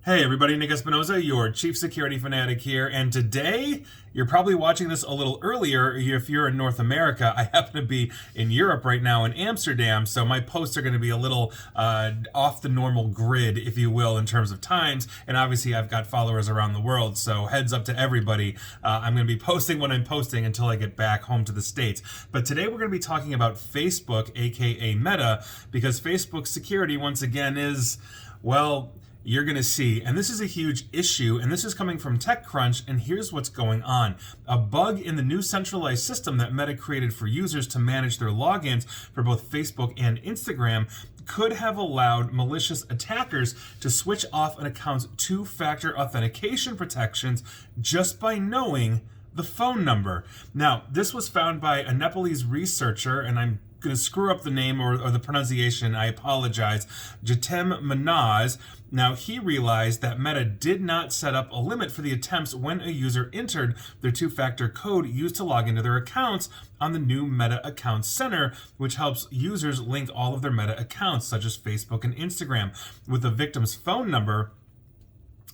Hey everybody, Nick Espinoza, your chief security fanatic here, and today, you're probably watching this a little earlier if you're in North America. I happen to be in Europe right now in Amsterdam, so my posts are going to be a little off the normal grid, if you will, in terms of times, and obviously I've got followers around the world, so heads up to everybody. I'm going to be posting what I'm posting until I get back home to the States. But today we're going to be talking about Facebook, aka Meta, because Facebook security, once again, is, well, you're going to see. And this is a huge issue, and this is coming from TechCrunch, and here's what's going on. A bug in the new centralized system that Meta created for users to manage their logins for both Facebook and Instagram could have allowed malicious attackers to switch off an account's two-factor authentication protections just by knowing the phone number. Now, this was found by a Nepalese researcher, and I'm going to screw up the name or the pronunciation, I apologize, Jitem Manaz. Now, he realized that Meta did not set up a limit for the attempts when a user entered their two-factor code used to log into their accounts on the new Meta Account Center, which helps users link all of their Meta accounts, such as Facebook and Instagram, with the victim's phone number.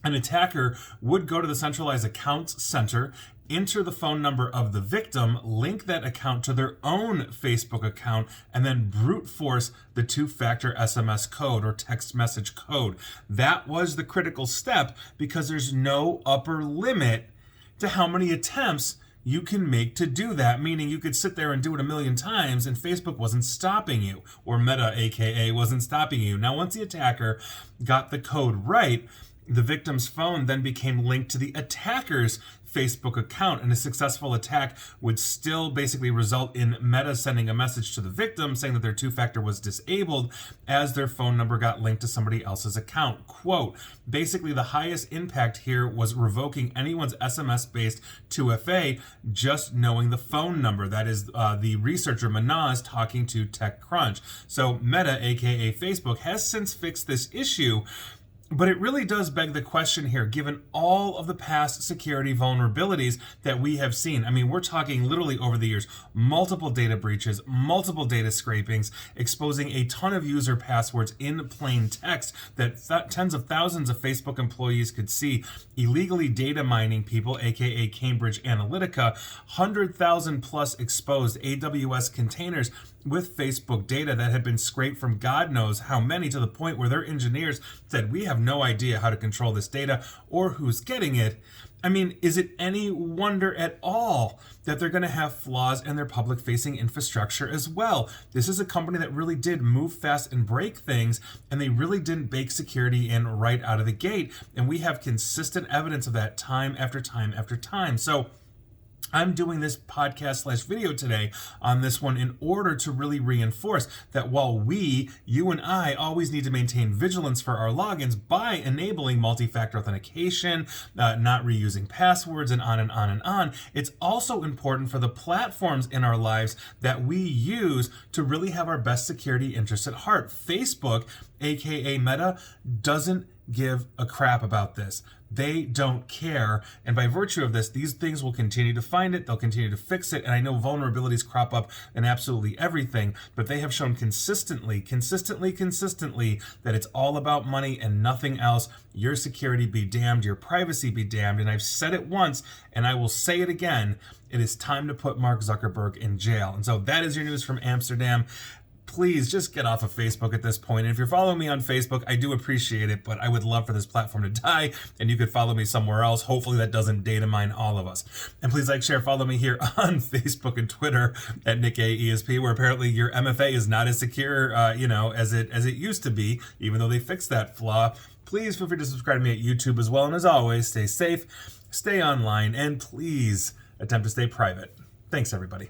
An attacker would go to the centralized accounts center, enter the phone number of the victim, link that account to their own Facebook account, and then brute force the two-factor SMS code or text message code. That was the critical step because there's no upper limit to how many attempts you can make to do that, meaning you could sit there and do it a million times and Facebook wasn't stopping you, or Meta, aka, wasn't stopping you. Now, once the attacker got the code right, the victim's phone then became linked to the attacker's Facebook account, and a successful attack would still basically result in Meta sending a message to the victim saying that their two-factor was disabled as their phone number got linked to somebody else's account. Quote, basically the highest impact here was revoking anyone's SMS-based 2FA just knowing the phone number. That is the researcher Manaz talking to TechCrunch. So Meta, aka Facebook, has since fixed this issue. But it really does beg the question here, given all of the past security vulnerabilities that we have seen. I mean, we're talking literally over the years, multiple data breaches, multiple data scrapings, exposing a ton of user passwords in plain text that tens of thousands of Facebook employees could see, illegally data mining people, aka Cambridge Analytica, 100,000 plus exposed AWS containers with Facebook data that had been scraped from God knows how many, to the point where their engineers said, we have no idea how to control this data or who's getting it. I mean, is it any wonder at all that they're going to have flaws in their public-facing infrastructure as well? This is a company that really did move fast and break things, and they really didn't bake security in right out of the gate. And we have consistent evidence of that time after time after time. So I'm doing this podcast / video today on this one in order to really reinforce that while we, you and I, always need to maintain vigilance for our logins by enabling multi-factor authentication, not reusing passwords, and on and on and on, it's also important for the platforms in our lives that we use to really have our best security interests at heart. Facebook, aka Meta, doesn't give a crap about this. They don't care, and by virtue of this, these things will continue to find it, they'll continue to fix it, and I know vulnerabilities crop up in absolutely everything, but they have shown consistently, that it's all about money and nothing else. Your security be damned, your privacy be damned, and I've said it once, and I will say it again, it is time to put Mark Zuckerberg in jail. And so that is your news from Amsterdam. Please just get off of Facebook at this point. And if you're following me on Facebook, I do appreciate it, but I would love for this platform to die, and you could follow me somewhere else. Hopefully that doesn't data mine all of us. And please like, share, follow me here on Facebook and Twitter at NickAESP, where apparently your MFA is not as secure, as it used to be, even though they fixed that flaw. Please feel free to subscribe to me at YouTube as well. And as always, stay safe, stay online, and please attempt to stay private. Thanks, everybody.